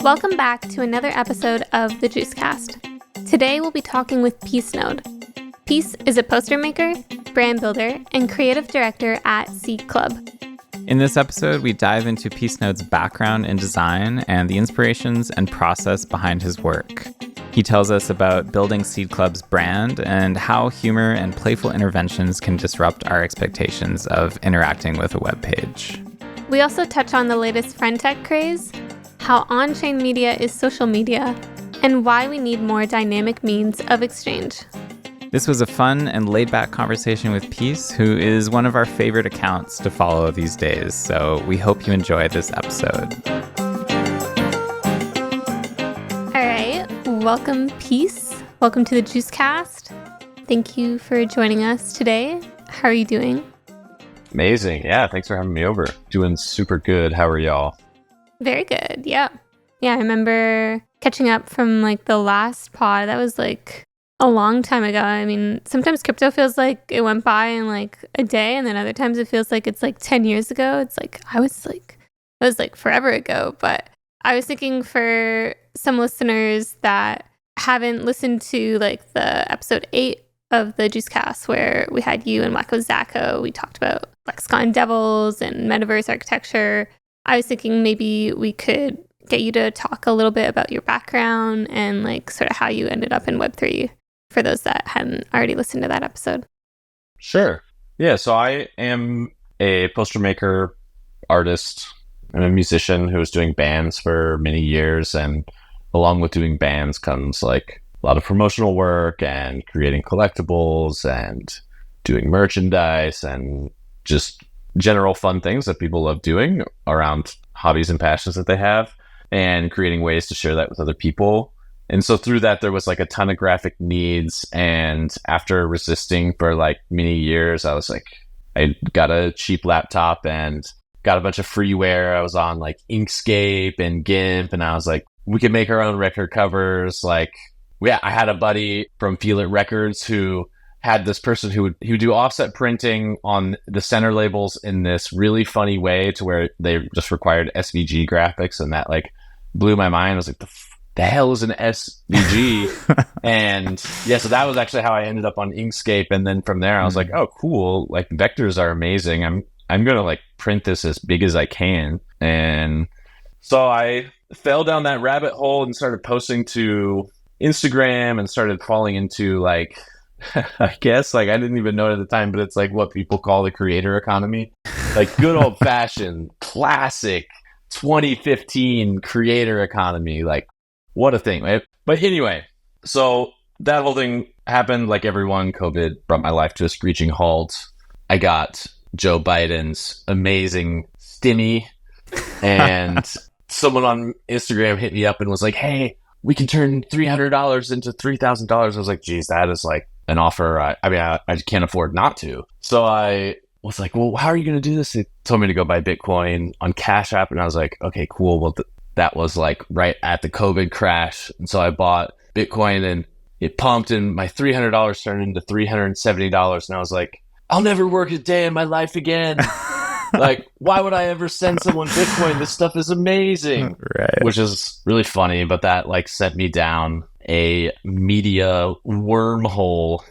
Welcome back to another episode of the Juicecast. Today we'll be talking with Peacenode. Peace is a poster maker, brand builder, and creative director at Seed Club. In this episode, we dive into Peacenode's background in design and the inspirations and process behind his work. He tells us about building Seed Club's brand and how humor and playful interventions can disrupt our expectations of interacting with a web page. We also touch on the latest friend tech craze, how on-chain media is social media, and why we need more dynamic means of exchange. This was a fun and laid-back conversation with Peace, who is one of our favorite accounts to follow these days, so we hope you enjoy this episode. All right, welcome Peace. Welcome to the Juicecast. Thank you for joining us today. How are you doing? Amazing. Yeah, thanks for having me over. Doing super good. How are y'all? Very good. Yeah, I remember catching up from the last pod. That was a long time ago. I mean, sometimes crypto feels like it went by in a day, and then other times it feels like it's 10 years ago. It's it was forever ago. But I was thinking for some listeners that haven't listened to the episode 8 of the Juicecast where we had you and Wacko Zacko, we talked about Lexicon Devils and metaverse architecture. I was thinking maybe we could get you to talk a little bit about your background and sort of how you ended up in Web3 for those that hadn't already listened to that episode. Sure. Yeah, so I am a poster maker, artist. I'm a musician who was doing bands for many years, and along with doing bands comes a lot of promotional work and creating collectibles and doing merchandise and just general fun things that people love doing around hobbies and passions that they have, and creating ways to share that with other people. And so through that, there was a ton of graphic needs. And after resisting for many years, I got a cheap laptop and got a bunch of freeware. I was on Inkscape and GIMP, and I was we could make our own record covers. I had a buddy from Feel It Records who had this person who would do offset printing on the center labels in this really funny way to where they just required SVG graphics, and that blew my mind. I was the hell is an SVG? And yeah, so that was actually how I ended up on Inkscape. And then from there I was oh cool, vectors are amazing. I'm gonna print this as big as I can. And so I fell down that rabbit hole and started posting to Instagram and started falling into I guess I didn't even know it at the time, but it's what people call the creator economy, good old fashioned classic 2015 creator economy. What a thing, right? But anyway, so that whole thing happened. Like everyone, COVID brought my life to a screeching halt. I got Joe Biden's amazing stimmy, and someone on Instagram hit me up and was hey, we can turn $300 into $3,000. I was geez, that is an offer. I can't afford not to. So I was well, how are you going to do this? They told me to go buy Bitcoin on Cash App. And I was okay, cool. Well, that was right at the COVID crash. And so I bought Bitcoin and it pumped, and my $300 turned into $370. And I was I'll never work a day in my life again. Why would I ever send someone Bitcoin? This stuff is amazing. Right. Which is really funny, but that sent me down a media wormhole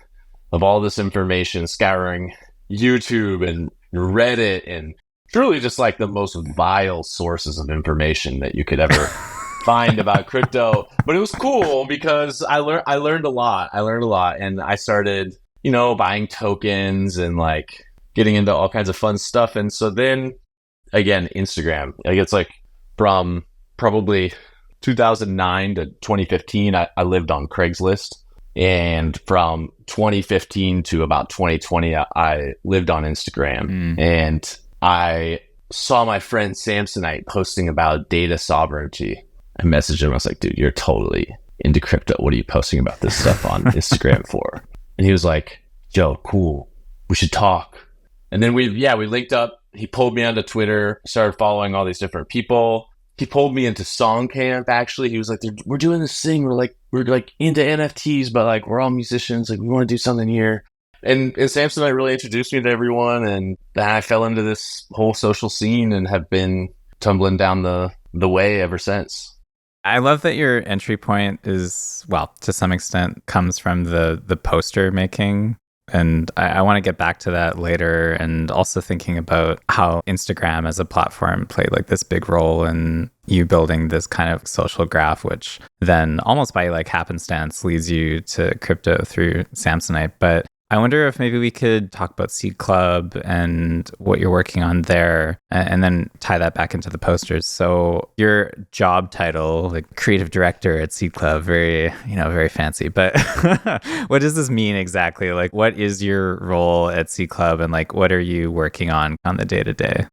of all this information, scouring YouTube and Reddit, and truly just the most vile sources of information that you could ever find about crypto. But it was cool because I learned a lot. And I started, buying tokens and getting into all kinds of fun stuff. And so then again, Instagram, it's from probably 2009 to 2015, I lived on Craigslist. And from 2015 to about 2020, I lived on Instagram. And I saw my friend Samsonite posting about data sovereignty. I messaged him. I was dude, you're totally into crypto. What are you posting about this stuff on Instagram for? And he was Joe, cool. We should talk. And then we linked up. He pulled me onto Twitter, started following all these different people. He pulled me into Song Camp, actually. He was we're doing this thing. We're into NFTs, but we're all musicians. We want to do something here. And Samsonite really introduced me to everyone. And then I fell into this whole social scene and have been tumbling down the way ever since. I love that your entry point is, well, to some extent comes from the poster making. And I want to get back to that later, and also thinking about how Instagram as a platform played like this big role in you building this kind of social graph, which then almost by like happenstance leads you to crypto through Samsonite. But I wonder if maybe we could talk about Seed Club and what you're working on there, and then tie that back into the posters. So your job title, like creative director at Seed Club, very fancy. But what does this mean exactly? Like, what is your role at Seed Club, and like, what are you working on the day to day?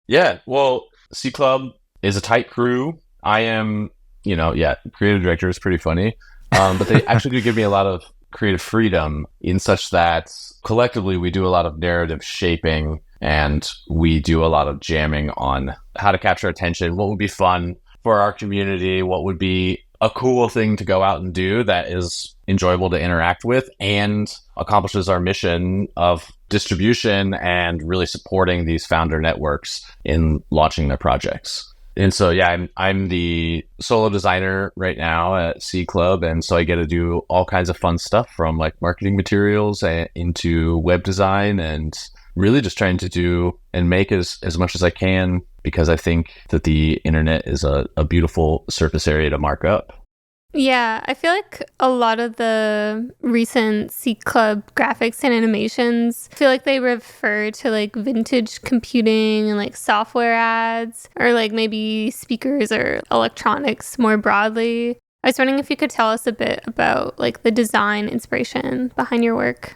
Yeah, well, Seed Club is a tight crew. I am, creative director is pretty funny, but they actually do give me a lot of creative freedom in such that collectively we do a lot of narrative shaping, and we do a lot of jamming on how to capture attention, what would be fun for our community, what would be a cool thing to go out and do that is enjoyable to interact with and accomplishes our mission of distribution and really supporting these founder networks in launching their projects. And so, yeah, I'm the solo designer right now at C Club. And so I get to do all kinds of fun stuff, from like marketing materials into web design, and really just trying to do and make as much as I can, because I think that the internet is a beautiful surface area to mark up. Yeah, I feel like a lot of the recent C Club graphics and animations feel like they refer to like vintage computing and like software ads, or like maybe speakers or electronics more broadly. I was wondering if you could tell us a bit about like the design inspiration behind your work.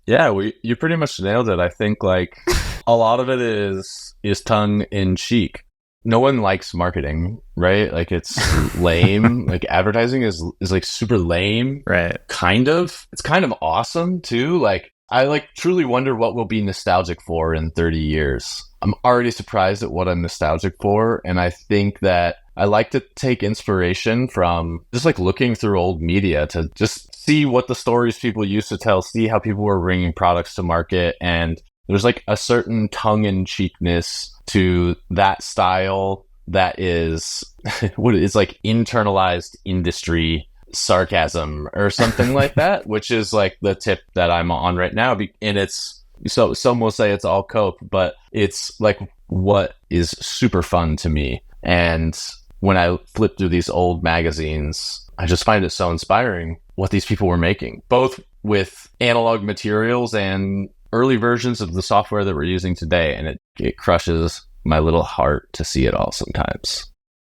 Yeah, you pretty much nailed it. I think like a lot of it is tongue in cheek. No one likes marketing, right? Like, it's lame. Like, advertising is like super lame. Right. Kind of. It's kind of awesome too. Like, I like truly wonder what we'll be nostalgic for in 30 years. I'm already surprised at what I'm nostalgic for. And I think that I like to take inspiration from just like looking through old media to just see what the stories people used to tell, see how people were bringing products to market. And there's like a certain tongue-in-cheekness to that style that is what is like internalized industry sarcasm or something like that, which is like the tip that I'm on right now. And it's, so some will say it's all cope, but it's like what is super fun to me. And when I flip through these old magazines, I just find it so inspiring what these people were making, both with analog materials and early versions of the software that we're using today. And it crushes my little heart to see it all sometimes.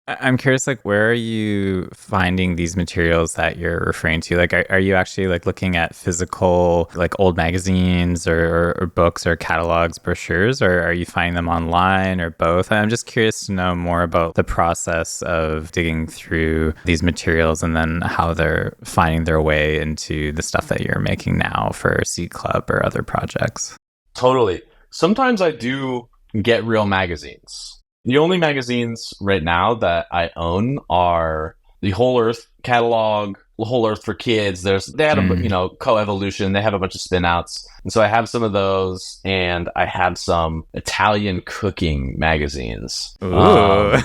I'm curious, like, where are you finding these materials that you're referring to? Like, are you actually like looking at physical, like old magazines or books or catalogs, brochures, or are you finding them online, or both? I'm just curious to know more about the process of digging through these materials and then how they're finding their way into the stuff that you're making now for Seed Club or other projects. Totally. Sometimes I do get real magazines. The only magazines right now that I own are the Whole Earth catalog, Whole Earth for Kids. They had a Coevolution. They have a bunch of spin outs, and so I have some of those, and I have some Italian cooking magazines. Ooh.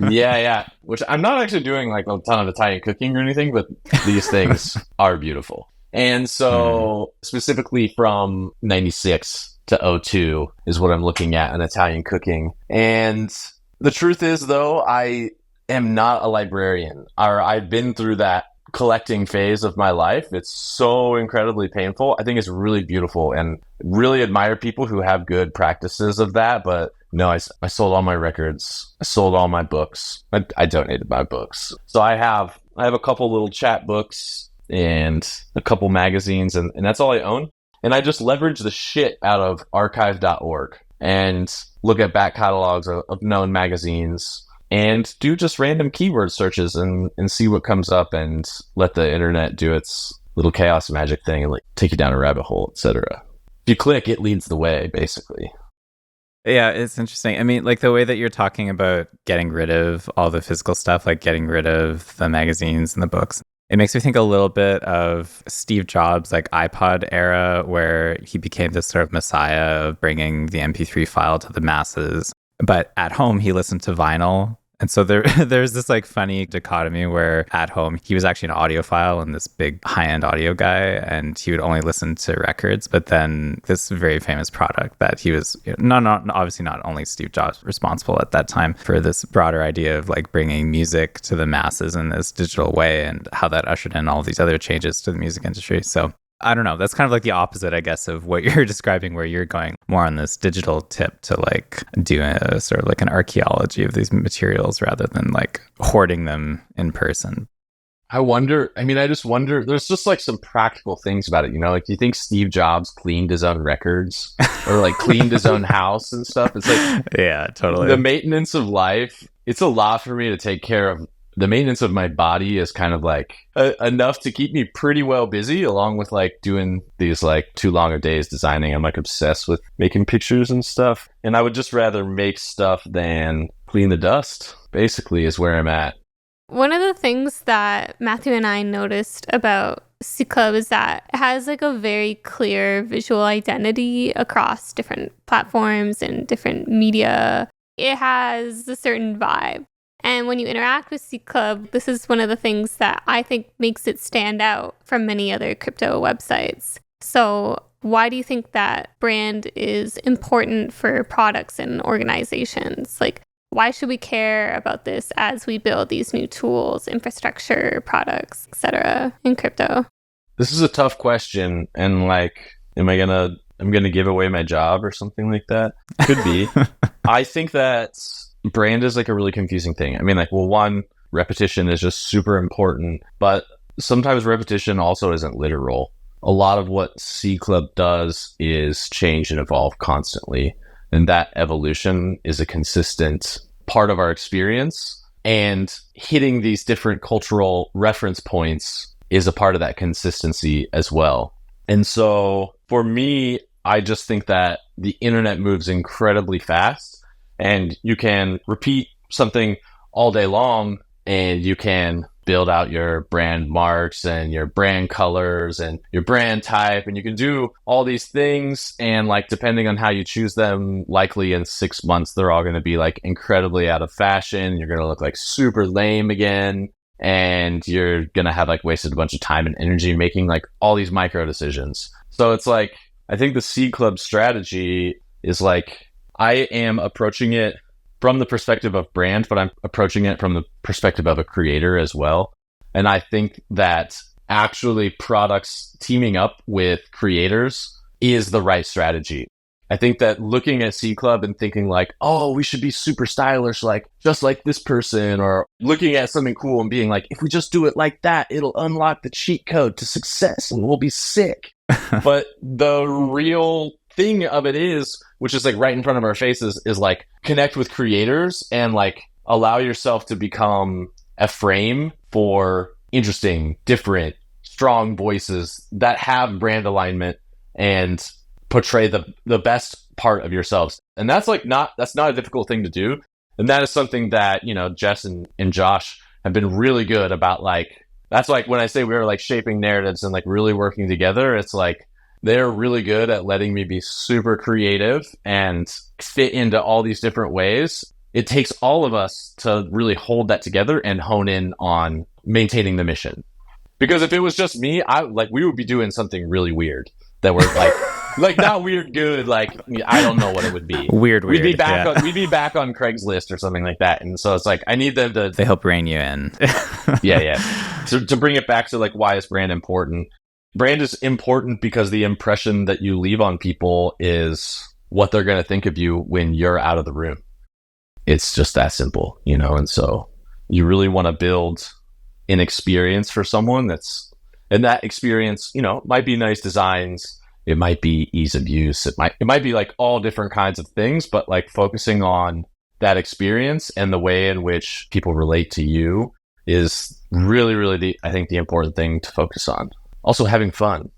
Yeah. Which I'm not actually doing like a ton of Italian cooking or anything, but these things are beautiful. And so specifically from 96 to 02 is what I'm looking at in Italian cooking. And the truth is, though, I am not a librarian, or I've been through that collecting phase of my life. It's so incredibly painful. I think it's really beautiful and really admire people who have good practices of that. But no, I sold all my records. I sold all my books. I donated my books. So I have a couple little chat books and a couple magazines, and that's all I own. And I just leverage the shit out of archive.org and look at back catalogs of known magazines and do just random keyword searches and see what comes up, and let the internet do its little chaos magic thing and like take you down a rabbit hole, etc. If you click, it leads the way, basically. Yeah, it's interesting. I mean, like the way that you're talking about getting rid of all the physical stuff, like getting rid of the magazines and the books, it makes me think a little bit of Steve Jobs' like iPod era, where he became this sort of messiah of bringing the MP3 file to the masses. But at home, he listened to vinyl. And so there's this like funny dichotomy where at home he was actually an audiophile and this big high-end audio guy, and he would only listen to records. But then this very famous product that he was, not obviously not only Steve Jobs responsible at that time for this broader idea of like bringing music to the masses in this digital way, and how that ushered in all these other changes to the music industry. So I don't know. That's kind of like the opposite, I guess, of what you're describing, where you're going more on this digital tip to like do a sort of like an archaeology of these materials rather than like hoarding them in person. I just wonder, there's just like some practical things about it, like, do you think Steve Jobs cleaned his own records or like cleaned his own house and stuff? It's like, yeah, totally. The maintenance of life, it's a lot for me to take care of. The maintenance of my body is kind of like enough to keep me pretty well busy, along with like doing these like too long of days designing. I'm like obsessed with making pictures and stuff. And I would just rather make stuff than clean the dust, basically, is where I'm at. One of the things that Matthew and I noticed about Seed Club is that it has like a very clear visual identity across different platforms and different media. It has a certain vibe. And when you interact with Seed Club, this is one of the things that I think makes it stand out from many other crypto websites. So why do you think that brand is important for products and organizations? Like, why should we care about this as we build these new tools, infrastructure, products, etc. in crypto? This is a tough question. And like, I'm gonna give away my job or something like that? Could be. I think that brand is like a really confusing thing. I mean, like, well, one, repetition is just super important, but sometimes repetition also isn't literal. A lot of what Seed Club does is change and evolve constantly. And that evolution is a consistent part of our experience. And hitting these different cultural reference points is a part of that consistency as well. And so for me, I just think that the internet moves incredibly fast. And you can repeat something all day long, and you can build out your brand marks and your brand colors and your brand type, and you can do all these things. And like, depending on how you choose them, likely in 6 months, they're all going to be like incredibly out of fashion. You're going to look like super lame again. And you're going to have like wasted a bunch of time and energy making like all these micro decisions. So it's like, I think the Seed Club strategy is like, I am approaching it from the perspective of brand, but I'm approaching it from the perspective of a creator as well. And I think that actually products teaming up with creators is the right strategy. I think that looking at Seed Club and thinking like, oh, we should be super stylish, like just like this person, or looking at something cool and being like, if we just do it like that, it'll unlock the cheat code to success and we'll be sick. But the real thing of it is, which is like right in front of our faces, is like connect with creators and like allow yourself to become a frame for interesting, different, strong voices that have brand alignment and portray the best part of yourselves. And that's not a difficult thing to do. And that is something that, Jess and Josh have been really good about. Like, that's like when I say we were like shaping narratives and like really working together, it's like they're really good at letting me be super creative and fit into all these different ways. It takes all of us to really hold that together and hone in on maintaining the mission. Because if it was just me, we would be doing something really weird that we're like not weird good. Like, I don't know what it would be. Weird. We'd be back on Craigslist or something like that. And so it's like, I need them to. They help rein you in. Yeah. To bring it back to like, why is brand important? Brand is important because the impression that you leave on people is what they're going to think of you when you're out of the room. It's just that simple, and so you really want to build an experience for someone and that experience, might be nice designs. It might be ease of use. It might be like all different kinds of things, but like focusing on that experience and the way in which people relate to you is really, really I think the important thing to focus on. Also, having fun.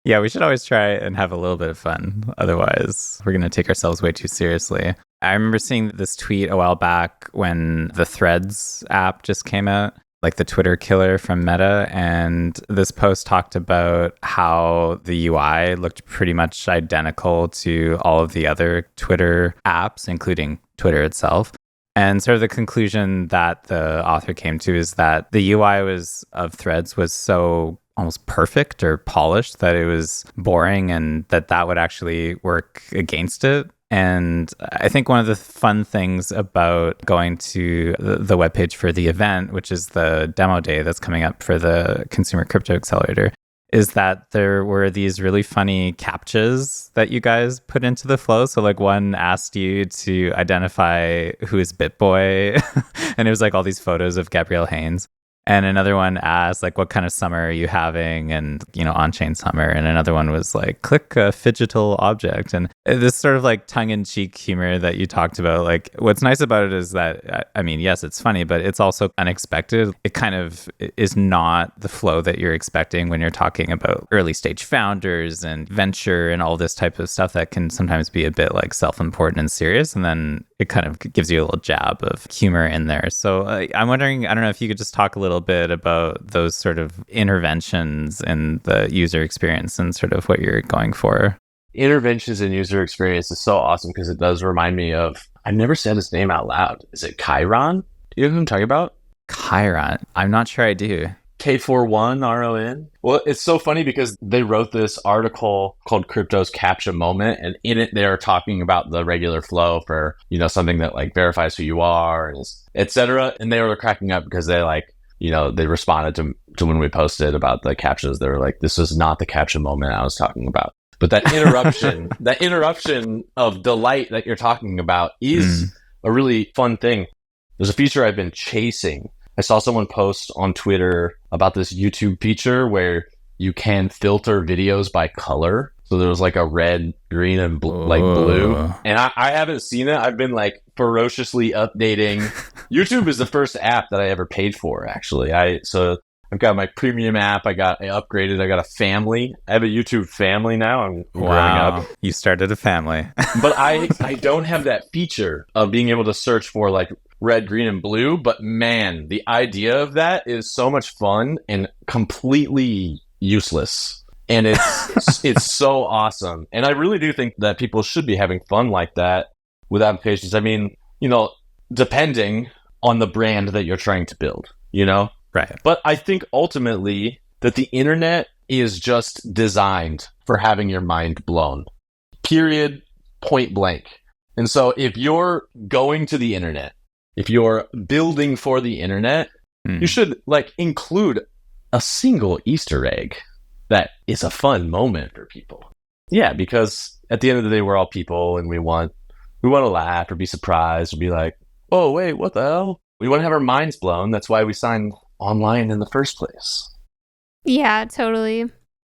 Yeah, we should always try and have a little bit of fun. Otherwise, we're going to take ourselves way too seriously. I remember seeing this tweet a while back when the Threads app just came out, like the Twitter killer from Meta. And this post talked about how the UI looked pretty much identical to all of the other Twitter apps, including Twitter itself. And sort of the conclusion that the author came to is that the UI of Threads was so almost perfect or polished that it was boring, and that would actually work against it. And I think one of the fun things about going to the webpage for the event, which is the demo day that's coming up for the Consumer Crypto Accelerator, is that there were these really funny captchas that you guys put into the flow. So like one asked you to identify who is BitBoy, and it was like all these photos of Gabrielle Haynes. And another one asked, like, what kind of summer are you having? And, Onchain summer. And another one was like, click a fidgetal object. And this sort of like tongue-in-cheek humor that you talked about, like, what's nice about it is that, I mean, yes, it's funny, but it's also unexpected. It kind of is not the flow that you're expecting when you're talking about early stage founders and venture and all this type of stuff that can sometimes be a bit like self-important and serious. And then it kind of gives you a little jab of humor in there. So I'm wondering, I don't know if you could just talk a little bit about those sort of interventions in the user experience and sort of what you're going for. Interventions in user experience is so awesome because it does remind me of, I've never said his name out loud. Is it Chiron? Do you know who I'm talking about? Chiron. I'm not sure I do. K41RON. Well, it's so funny because they wrote this article called Crypto's Captcha Moment, and in it they're talking about the regular flow for, something that like verifies who you are, etc. And they were cracking up because they like, they responded to when we posted about the captchas. They were like, this is not the Captcha Moment I was talking about. But that interruption, that interruption of delight that you're talking about is a really fun thing. There's a feature I've been chasing. I saw someone post on Twitter about this YouTube feature where you can filter videos by color. So there was like a red, green, and blue. And I haven't seen it. I've been like ferociously updating. YouTube is the first app that I ever paid for, actually. So I've got my premium app. I upgraded. I got a family. I have a YouTube family now. I'm growing up. You started a family. But I don't have that feature of being able to search for like red, green, and blue. But man, the idea of that is so much fun and completely useless. And it's so awesome. And I really do think that people should be having fun like that with applications. I mean, depending on the brand that you're trying to build, Right. But I think ultimately that the internet is just designed for having your mind blown. Period. Point blank. And so if you're going to the internet, if you're building for the internet, you should like include a single Easter egg that is a fun moment for people. Yeah, because at the end of the day, we're all people and we want to laugh or be surprised or be like, oh, wait, what the hell? We want to have our minds blown. That's why we signed online in the first place. Yeah, totally.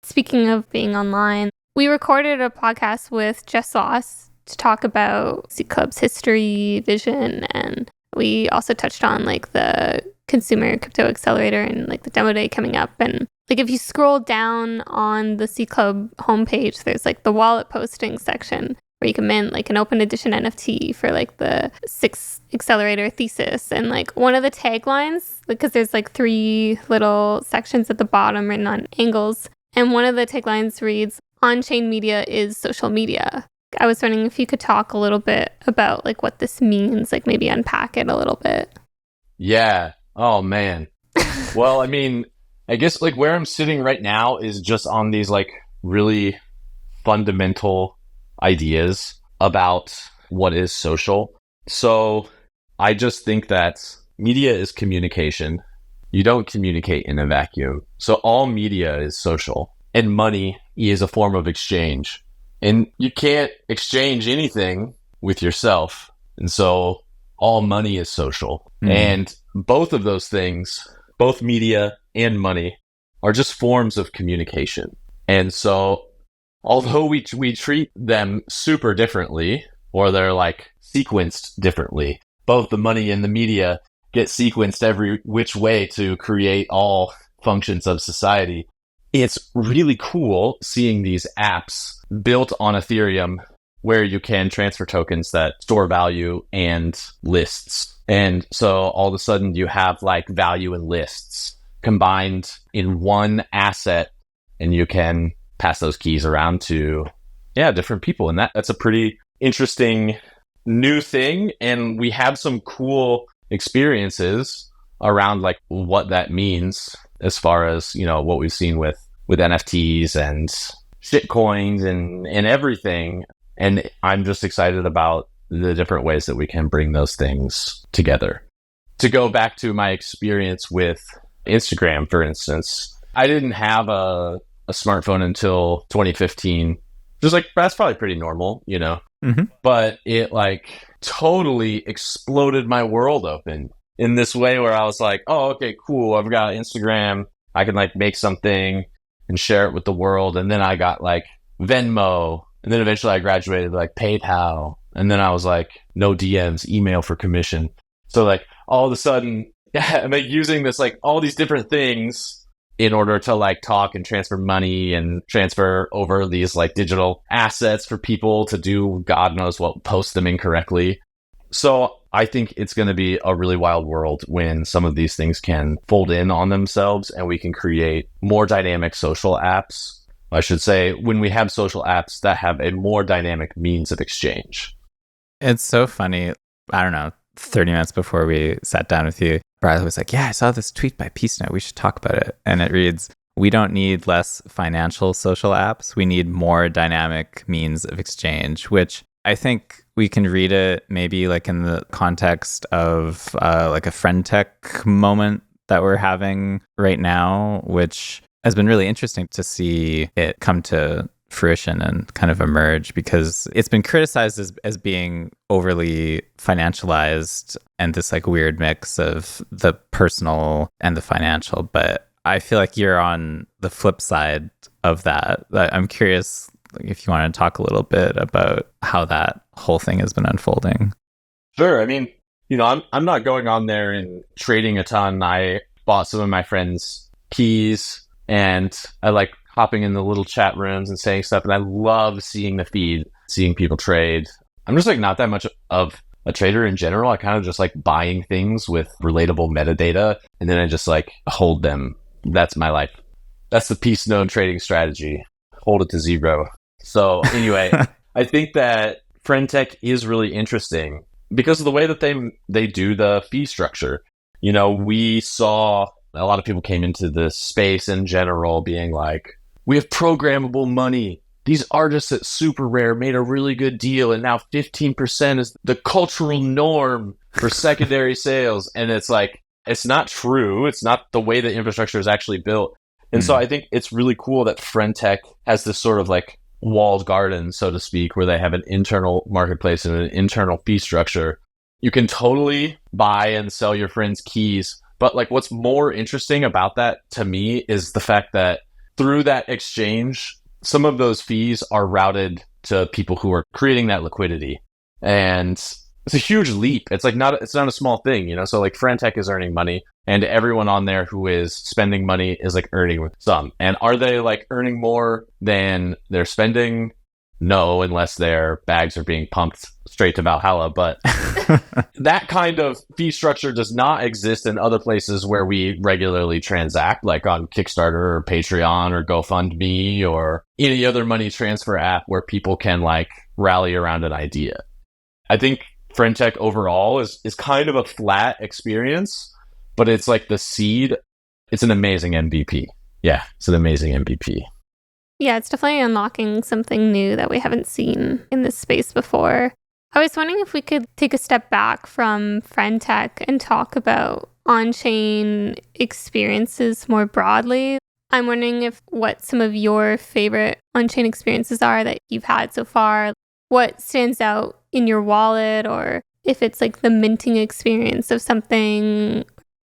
Speaking of being online, we recorded a podcast with Jess Loss to talk about Seed Club's history, vision, and we also touched on like the Consumer Crypto Accelerator and like the demo day coming up. And like if you scroll down on the Seed Club homepage, there's like the wallet posting section where you can mint like an open edition NFT for like the 6 accelerator thesis. And like one of the taglines, because there's like 3 little sections at the bottom written on angles, and one of the taglines reads, "On-chain media is social media." I was wondering if you could talk a little bit about like what this means, like maybe unpack it a little bit. Yeah. Oh man. Well, I mean, I guess like where I'm sitting right now is just on these like really fundamental ideas about what is social. So I just think that media is communication. You don't communicate in a vacuum. So all media is social, and money is a form of exchange. And you can't exchange anything with yourself. And so all money is social. And both of those things, both media and money, are just forms of communication. And so although we treat them super differently, or they're like sequenced differently, both the money and the media get sequenced every which way to create all functions of society. It's really cool seeing these apps built on Ethereum where you can transfer tokens that store value and lists. And so all of a sudden you have like value and lists combined in one asset, and you can pass those keys around to different people. And that's a pretty interesting new thing, and we have some cool experiences around like what that means as far as, you know, what we've seen with NFTs and shit coins and everything. And I'm just excited about the different ways that we can bring those things together. To go back to my experience with Instagram, for instance, I didn't have a smartphone until 2015. Just like, that's probably pretty normal, you know? Mm-hmm. But it like totally exploded my world open in this way where I was like, oh, okay, cool. I've got Instagram. I can like make something and share it with the world. And then I got like Venmo. And then eventually I graduated like PayPal. And then I was like, no DMs, email for commission. So like all of a sudden, yeah, I'm like using this like all these different things in order to like talk and transfer money and transfer over these like digital assets for people to do God knows what, post them incorrectly. So I think it's going to be a really wild world when some of these things can fold in on themselves and we can create more dynamic social apps. I should say, when we have social apps that have a more dynamic means of exchange. It's so funny. I don't know, 30 minutes before we sat down with you, Brileigh was like, yeah, I saw this tweet by Peacenode. We should talk about it. And it reads, we don't need less financial social apps. We need more dynamic means of exchange, which I think we can read it maybe like in the context of like a friend tech moment that we're having right now, which has been really interesting to see it come to fruition and kind of emerge, because it's been criticized as being overly financialized and this like weird mix of the personal and the financial. But I feel like you're on the flip side of that. I'm curious if you want to talk a little bit about how that whole thing has been unfolding. Sure. I mean, you know, I'm not going on there and trading a ton. I bought some of my friends' keys and I like hopping in the little chat rooms and saying stuff. And I love seeing the feed, seeing people trade. I'm just like not that much of a trader in general. I kind of just like buying things with relatable metadata and then I just like hold them. That's my life. That's the Peacenode trading strategy. Hold it to zero. So anyway, I think that friend tech is really interesting because of the way that they do the fee structure. You know, we saw a lot of people came into this space in general being like, we have programmable money. These artists at Super Rare made a really good deal, and now 15% is the cultural norm for secondary sales. And it's like, it's not true. It's not the way the infrastructure is actually built. And so I think it's really cool that friend tech has this sort of like walled garden, so to speak, where they have an internal marketplace and an internal fee structure. You can totally buy and sell your friends' keys. But like what's more interesting about that to me is the fact that through that exchange, some of those fees are routed to people who are creating that liquidity. And it's a huge leap. It's not a small thing, you know? So like friend tech is earning money and everyone on there who is spending money is like earning some. And are they like earning more than they're spending? No, unless their bags are being pumped straight to Valhalla. But that kind of fee structure does not exist in other places where we regularly transact, like on Kickstarter or Patreon or GoFundMe or any other money transfer app where people can like rally around an idea. I think friend tech overall is kind of a flat experience, but it's like the seed. It's an amazing MVP. Yeah, it's an amazing MVP. Yeah, it's definitely unlocking something new that we haven't seen in this space before. I was wondering if we could take a step back from friend tech and talk about on-chain experiences more broadly. I'm wondering what some of your favorite on-chain experiences are that you've had so far. What stands out in your wallet, or if it's like the minting experience of something.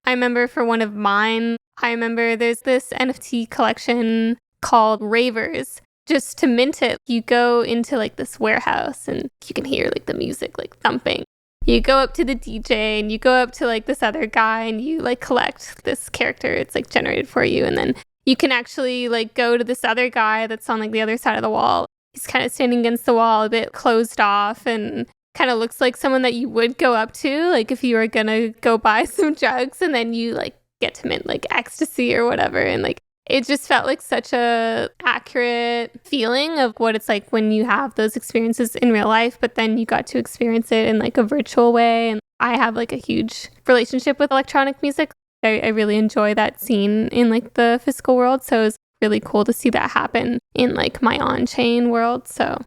I remember for one of mine, there's this NFT collection called RAVERZ. Just to mint it, you go into like this warehouse and you can hear like the music like thumping. You go up to the DJ and you go up to like this other guy and you like collect this character. It's like generated for you. And then you can actually like go to this other guy that's on like the other side of the wall. He's kind of standing against the wall, a bit closed off, and kind of looks like someone that you would go up to, like if you were gonna go buy some drugs, and then you like get to mint like ecstasy or whatever. And like It just felt like such a accurate feeling of what it's like when you have those experiences in real life, but then you got to experience it in like a virtual way. And I have like a huge relationship with electronic music. I really enjoy that scene in like the physical world. So it was really cool to see that happen in like my Onchain world. So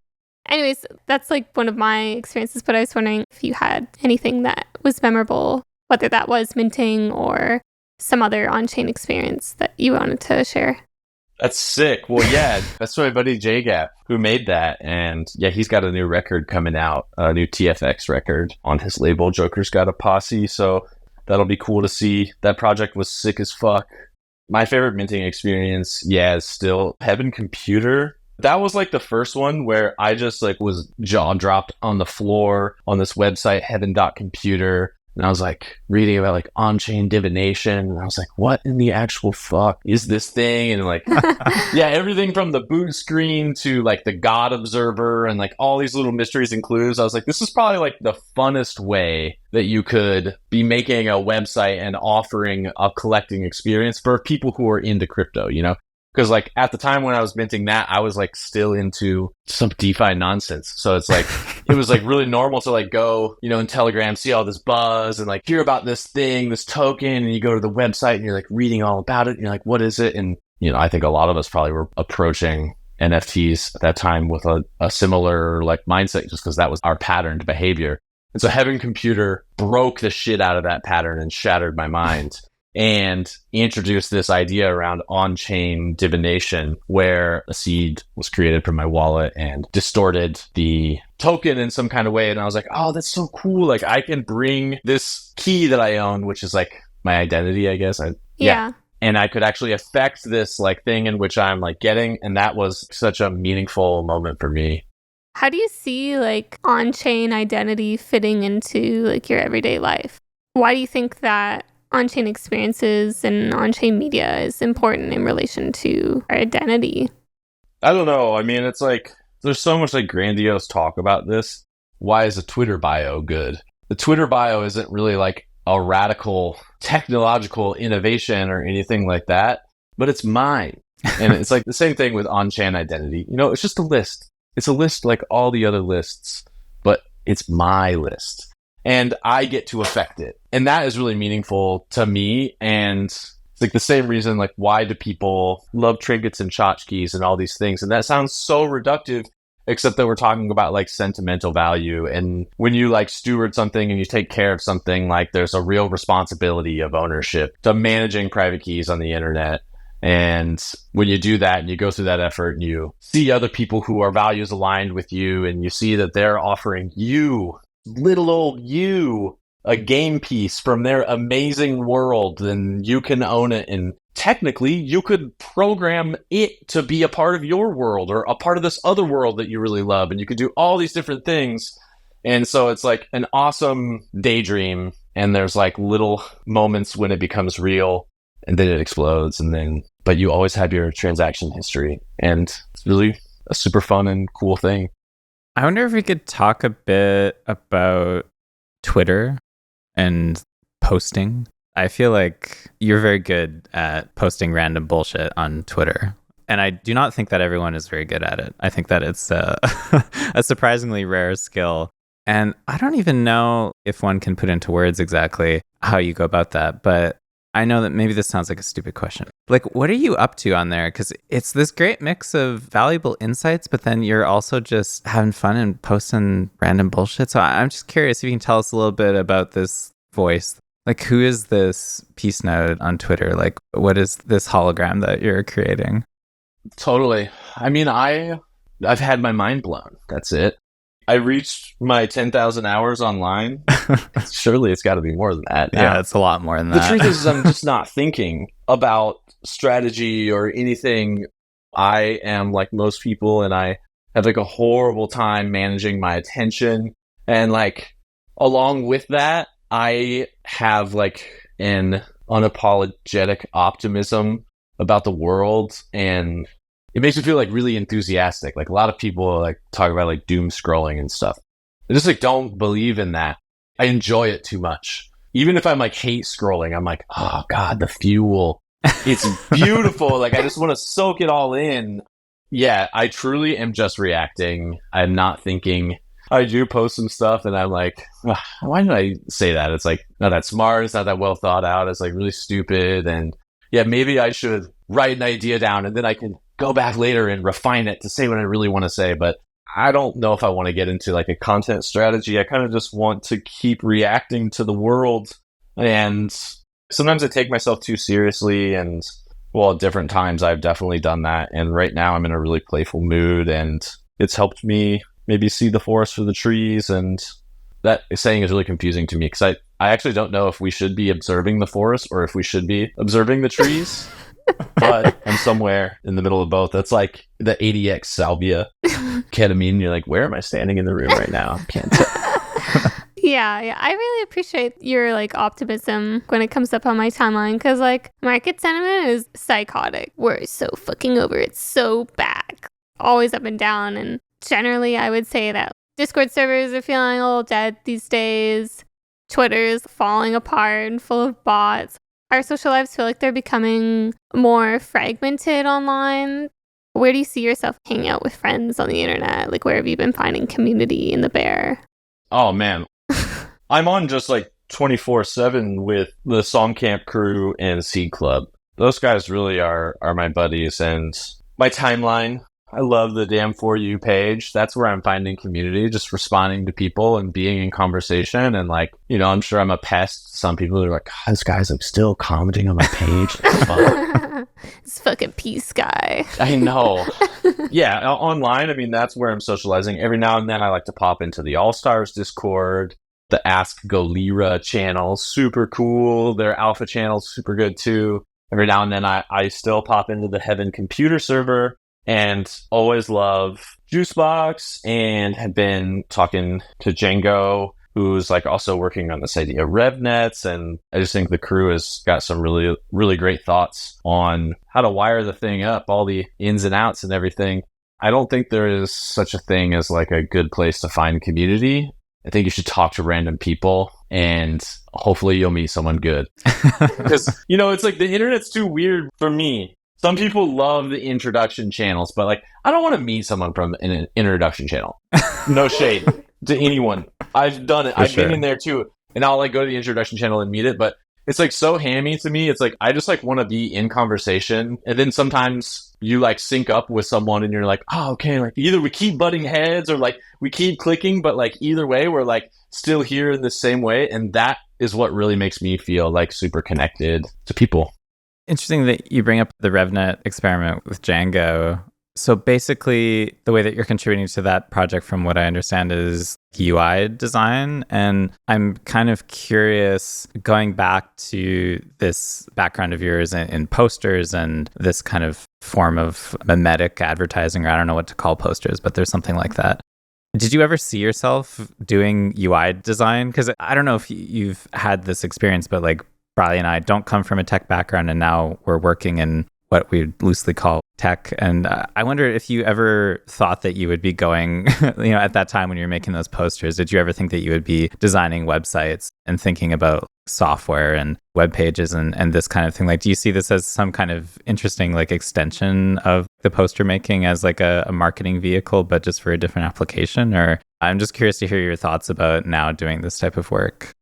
anyways, that's like one of my experiences, but I was wondering if you had anything that was memorable, whether that was minting or some other on-chain experience that you wanted to share. That's sick. Well, yeah, that's my buddy J-Gap who made that. And yeah, he's got a new record coming out, a new TFX record on his label, Joker's Got a Posse. So that'll be cool to see. That project was sick as fuck. My favorite minting experience, yeah, is still Heaven Computer. That was like the first one where I just like was jaw dropped on the floor on this website, heaven.computer. And I was like reading about like on-chain divination. And I was like, what in the actual fuck is this thing? And like, yeah, everything from the boot screen to like the God Observer and like all these little mysteries and clues. I was like, this is probably like the funnest way that you could be making a website and offering a collecting experience for people who are into crypto, you know? Because like at the time when I was minting that, I was like still into some DeFi nonsense. So it's like, it was like really normal to like go, you know, in Telegram, see all this buzz and like hear about this thing, this token. And you go to the website and you're like reading all about it. And you're like, what is it? And, you know, I think a lot of us probably were approaching NFTs at that time with a similar like mindset, just because that was our patterned behavior. And so Heaven Computer broke the shit out of that pattern and shattered my mind. And introduced this idea around on-chain divination, where a seed was created from my wallet and distorted the token in some kind of way. And I was like, oh, that's so cool. Like I can bring this key that I own, which is like my identity, I guess. Yeah. And I could actually affect this like thing in which I'm like getting. And that was such a meaningful moment for me. How do you see like on-chain identity fitting into like your everyday life? Why do you think that on-chain experiences and on-chain media is important in relation to our identity? I don't know. I mean, it's like, there's so much like grandiose talk about this. Why is a Twitter bio good? The Twitter bio isn't really like a radical technological innovation or anything like that, but it's mine. And it's like the same thing with on-chain identity. You know, it's just a list. It's a list like all the other lists, but it's my list. And I get to affect it. And that is really meaningful to me. And it's like the same reason, like, why do people love trinkets and tchotchkes and all these things? And that sounds so reductive, except that we're talking about like sentimental value. And when you like steward something and you take care of something, like there's a real responsibility of ownership to managing private keys on the internet. And when you do that and you go through that effort and you see other people who are values aligned with you and you see that they're offering you, little old you, a game piece from their amazing world, then you can own it. And technically you could program it to be a part of your world or a part of this other world that you really love. And you could do all these different things. And so it's like an awesome daydream. And there's like little moments when it becomes real and then it explodes. And then, but you always have your transaction history. And it's really a super fun and cool thing. I wonder if we could talk a bit about Twitter and posting. I feel like you're very good at posting random bullshit on Twitter. And I do not think that everyone is very good at it. I think that it's a surprisingly rare skill. And I don't even know if one can put into words exactly how you go about that. But I know that maybe this sounds like a stupid question. Like, what are you up to on there? Because it's this great mix of valuable insights, but then you're also just having fun and posting random bullshit. So I'm just curious if you can tell us a little bit about this voice. Like, who is this Peacenode on Twitter? Like, what is this hologram that you're creating? Totally. I mean, I've had my mind blown. That's it. I reached my 10,000 hours online. Surely it's got to be more than that. Yeah, it's a lot more than that. The truth is I'm just not thinking about strategy or anything. I am like most people, and I have like a horrible time managing my attention. And like along with that, I have like an unapologetic optimism about the world, and it makes me feel like really enthusiastic. Like a lot of people like talk about like doom scrolling and stuff. I just like don't believe in that. I enjoy it too much. Even if I'm like hate scrolling, I'm like, oh God, the fuel It's beautiful. Like, I just want to soak it all in. Yeah, I truly am just reacting. I'm not thinking. I do post some stuff and I'm like, why did I say that? It's like not that smart. It's not that well thought out. It's like really stupid. And yeah, maybe I should write an idea down and then I can go back later and refine it to say what I really want to say. But I don't know if I want to get into like a content strategy. I kind of just want to keep reacting to the world. And sometimes I take myself too seriously. And well, at different times I've definitely done that. And right now I'm in a really playful mood and it's helped me maybe see the forest for the trees. And that saying is really confusing to me because I actually don't know if we should be observing the forest or if we should be observing the trees. But I'm somewhere in the middle of both. That's like the ADX salvia ketamine. You're like, where am I standing in the room right now? Can't tell. Yeah. I really appreciate your like optimism when it comes up on my timeline because like market sentiment is psychotic. We're so fucking over it so bad. Always up and down. And generally, I would say that Discord servers are feeling a little dead these days. Twitter's falling apart and full of bots. Our social lives feel like they're becoming more fragmented online. Where do you see yourself hanging out with friends on the internet? Like, where have you been finding community in the bear? Oh, man. I'm on just like 24/7 with the Song Camp crew and Seed Club. Those guys really are my buddies. And my timeline, I love the damn For You page. That's where I'm finding community, just responding to people and being in conversation. And like, you know, I'm sure I'm a pest. Some people are like, God, this guy's like still commenting on my page. This fucking peace guy. I know. Yeah, online, I mean, that's where I'm socializing. Every now and then I like to pop into the All-Stars Discord, the Ask Golira channel, super cool. Their alpha channel's super good too. Every now and then I still pop into the Heaven computer server. And always love Juicebox and have been talking to Django, who's like also working on this idea of RevNets. And I just think the crew has got some really, really great thoughts on how to wire the thing up, all the ins and outs and everything. I don't think there is such a thing as like a good place to find community. I think you should talk to random people and hopefully you'll meet someone good. Because, you know, it's like the internet's too weird for me. Some people love the introduction channels, but like, I don't want to meet someone from an introduction channel. No shade to anyone. I've done it. I've been in there too. And I'll like go to the introduction channel and meet it. But it's like so hammy to me. It's like, I just like want to be in conversation. And then sometimes you like sync up with someone and you're like, oh, okay. Like either we keep butting heads or like we keep clicking, but like either way, we're like still here in the same way. And that is what really makes me feel like super connected to people. Interesting that you bring up the RevNet experiment with Django. So basically, the way that you're contributing to that project, from what I understand, is UI design. And I'm kind of curious, going back to this background of yours in posters and this kind of form of mimetic advertising, or I don't know what to call posters, but there's something like that. Did you ever see yourself doing UI design? Because I don't know if you've had this experience, but like Brileigh and I don't come from a tech background, and now we're working in what we loosely call tech. And I wonder if you ever thought that you would be going, you know, at that time when you were making those posters, did you ever think that you would be designing websites and thinking about software and web pages and this kind of thing? Like, do you see this as some kind of interesting like extension of the poster making as like a marketing vehicle, but just for a different application? Or I'm just curious to hear your thoughts about now doing this type of work.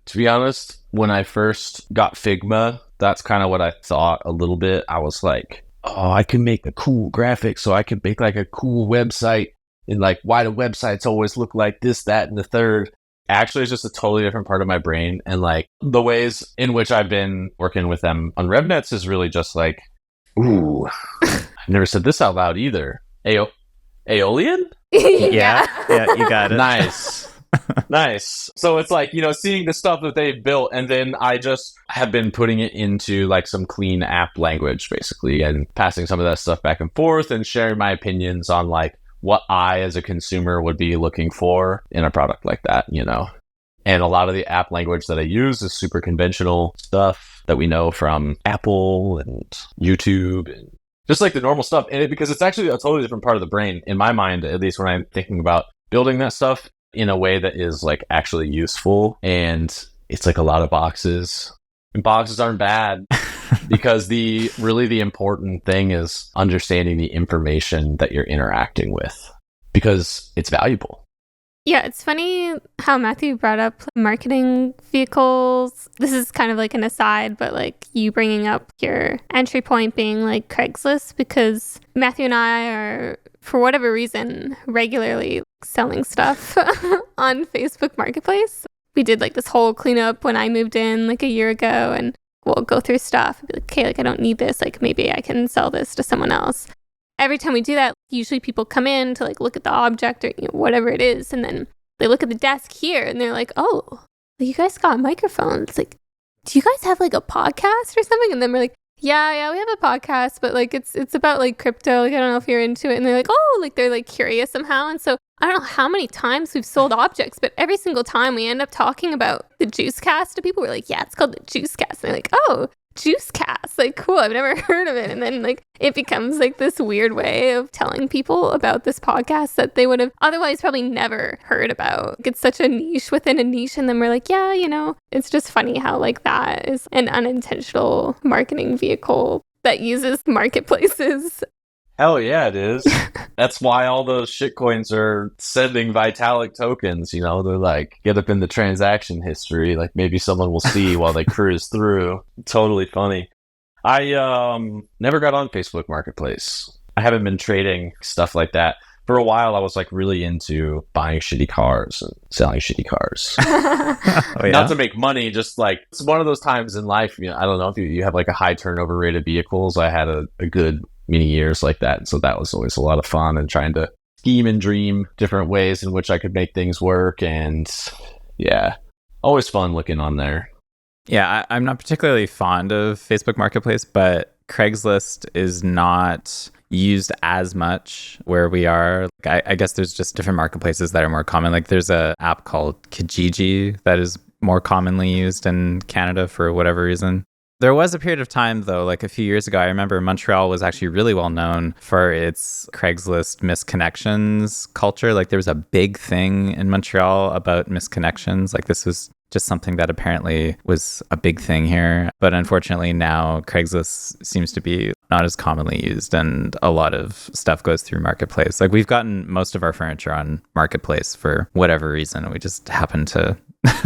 To be honest, when I first got Figma, that's kind of what I thought a little bit. I was like, oh, I can make a cool graphic, so I can make like a cool website. And like, why do websites always look like this, that, and the third? Actually, it's just a totally different part of my brain. And like the ways in which I've been working with them on RevNets is really just like, ooh, I've never said this out loud either. Aeolian? Yeah, you got it. Nice. Nice. So it's like, you know, seeing the stuff that they've built, and then I just have been putting it into like some clean app language, basically, and passing some of that stuff back and forth and sharing my opinions on like what I as a consumer would be looking for in a product like that, you know. And a lot of the app language that I use is super conventional stuff that we know from Apple and YouTube and just like the normal stuff in it, because it's actually a totally different part of the brain in my mind, at least when I'm thinking about building that stuff in a way that is like actually useful. And it's like a lot of boxes, and boxes aren't bad. because the important thing is understanding the information that you're interacting with, because it's valuable. Yeah, it's funny how Matthew brought up marketing vehicles. This is kind of like an aside, but like you bringing up your entry point being like Craigslist, because Matthew and I are, for whatever reason, regularly selling stuff on Facebook Marketplace. We did like this whole cleanup when I moved in like a year ago, and we'll go through stuff and be like, okay, like I don't need this. Like maybe I can sell this to someone else. Every time we do that, usually people come in to like look at the object or whatever it is, and then they look at the desk here and they're like, oh, you guys got microphones. Like, do you guys have like a podcast or something? And then we're like, yeah, we have a podcast, but like it's about like crypto. Like I don't know if you're into it. And they're like, oh, like they're like curious somehow. And so I don't know how many times we've sold objects, but every single time we end up talking about the Juicecast to people. We're like, yeah, it's called the Juicecast. And they're like, oh, Juicecast, like cool, I've never heard of it. And then like it becomes like this weird way of telling people about this podcast that they would have otherwise probably never heard about. It's such a niche within a niche, and then we're like, yeah, it's just funny how like that is an unintentional marketing vehicle that uses marketplaces. Hell yeah, it is. That's why all those shitcoins are sending Vitalik tokens. They're like, get up in the transaction history. Like maybe someone will see while they cruise through. Totally funny. I never got on Facebook Marketplace. I haven't been trading stuff like that. For a while, I was like really into buying shitty cars and selling shitty cars. Oh, yeah? Not to make money, just like it's one of those times in life. I don't know if you have like a high turnover rate of vehicles. I had a good many years like that, and so that was always a lot of fun, and trying to scheme and dream different ways in which I could make things work. And yeah, always fun looking on there. Yeah, I'm not particularly fond of Facebook Marketplace, but Craigslist is not used as much where we are. I guess there's just different marketplaces that are more common. Like there's a app called Kijiji that is more commonly used in Canada for whatever reason. There was a period of time, though, like a few years ago, I remember Montreal was actually really well known for its Craigslist misconnections culture. Like there was a big thing in Montreal about misconnections. Like this was just something that apparently was a big thing here. But unfortunately now Craigslist seems to be not as commonly used, and a lot of stuff goes through Marketplace. Like we've gotten most of our furniture on Marketplace for whatever reason. We just happen to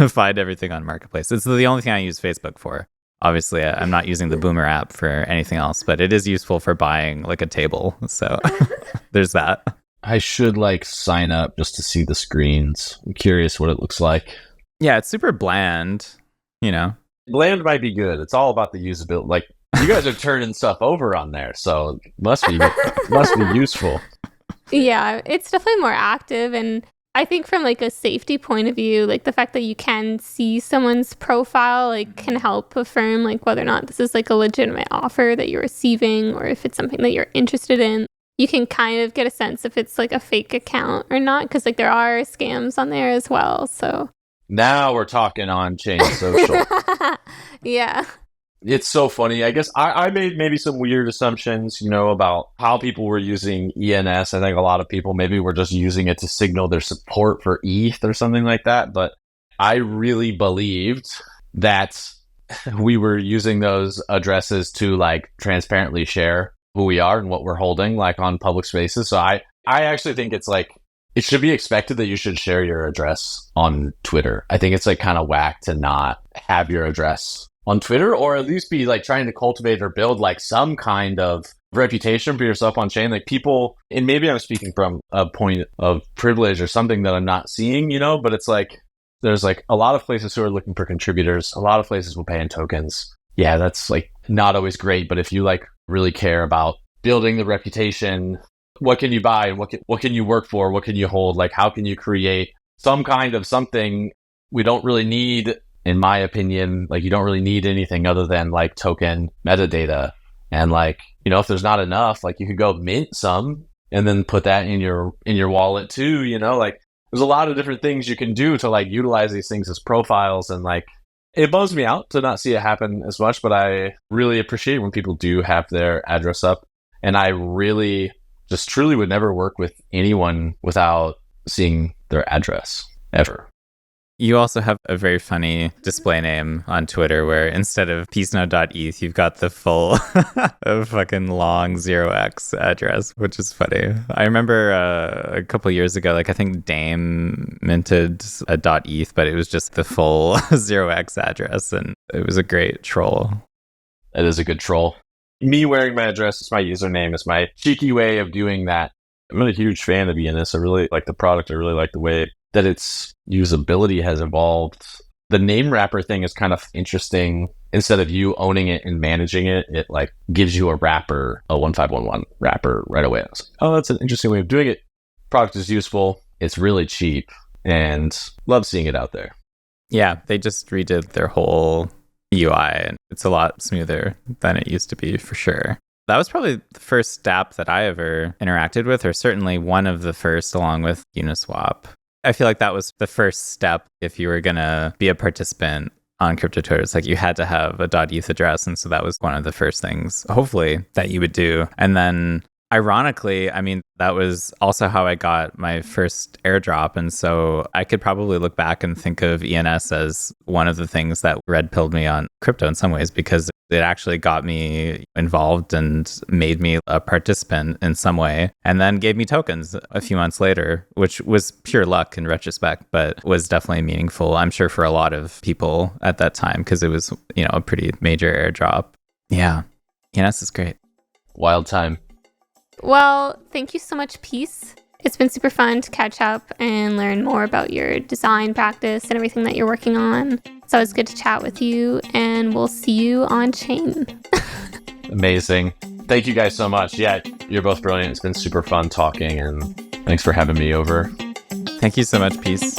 find everything on Marketplace. It's the only thing I use Facebook for. Obviously, I'm not using the Boomer app for anything else, but it is useful for buying like a table. So there's that. I should like sign up just to see the screens. I'm curious what it looks like. Yeah, it's super bland, Bland might be good. It's all about the usability. Like you guys are turning stuff over on there, so it must be useful. Yeah, it's definitely more active, and I think from like a safety point of view, like the fact that you can see someone's profile like can help affirm like whether or not this is like a legitimate offer that you're receiving, or if it's something that you're interested in. You can kind of get a sense if it's like a fake account or not, because like there are scams on there as well. So now we're talking Onchain social. Yeah. It's so funny. I guess I made maybe some weird assumptions, about how people were using ENS. I think a lot of people maybe were just using it to signal their support for ETH or something like that. But I really believed that we were using those addresses to like transparently share who we are and what we're holding like on public spaces. So I actually think it's like, it should be expected that you should share your address on Twitter. I think it's like kind of whack to not have your address on Twitter, or at least be like trying to cultivate or build like some kind of reputation for yourself on chain. Like people, and maybe I'm speaking from a point of privilege or something that I'm not seeing, but it's like, there's like a lot of places who are looking for contributors. A lot of places will pay in tokens. Yeah, that's like not always great. But if you like really care about building the reputation, what can you buy and what can you work for? What can you hold? Like, how can you create some kind of something? We don't really need, in my opinion, like you don't really need anything other than like token metadata. And like, if there's not enough, like you could go mint some and then put that in your wallet too, like there's a lot of different things you can do to like utilize these things as profiles. And like, it bums me out to not see it happen as much, but I really appreciate when people do have their address up. And I really just truly would never work with anyone without seeing their address ever. You also have a very funny display name on Twitter where instead of peacenode.eth, you've got the full fucking long 0x address, which is funny. I remember a couple years ago, like I think Dame minted a .eth, but it was just the full 0x address, and it was a great troll. It is a good troll. Me wearing my address as my username is my cheeky way of doing that. I'm not a huge fan of ENS. I really like the product. I really like the way that its usability has evolved. The name wrapper thing is kind of interesting. Instead of you owning it and managing it, it like gives you a wrapper, a 1511 wrapper right away. I was like, oh, that's an interesting way of doing it. Product is useful. It's really cheap, and love seeing it out there. Yeah, they just redid their whole UI, and it's a lot smoother than it used to be for sure. That was probably the first dApp that I ever interacted with, or certainly one of the first, along with Uniswap. I feel like that was the first step if you were going to be a participant on crypto Twitter. It's like you had to have a .eth address. And so that was one of the first things, hopefully, that you would do. And then ironically, I mean, that was also how I got my first airdrop. And so I could probably look back and think of ENS as one of the things that red pilled me on crypto in some ways, because it actually got me involved and made me a participant in some way, and then gave me tokens a few months later, which was pure luck in retrospect, but was definitely meaningful, I'm sure, for a lot of people at that time, because it was, a pretty major airdrop. Yeah. ENS is great. Wild time. Well, thank you so much, Peace. It's been super fun to catch up and learn more about your design practice and everything that you're working on. It's always good to chat with you, and we'll see you on Chain. Amazing. Thank you guys so much. Yeah, you're both brilliant. It's been super fun talking, and thanks for having me over. Thank you so much, Peace.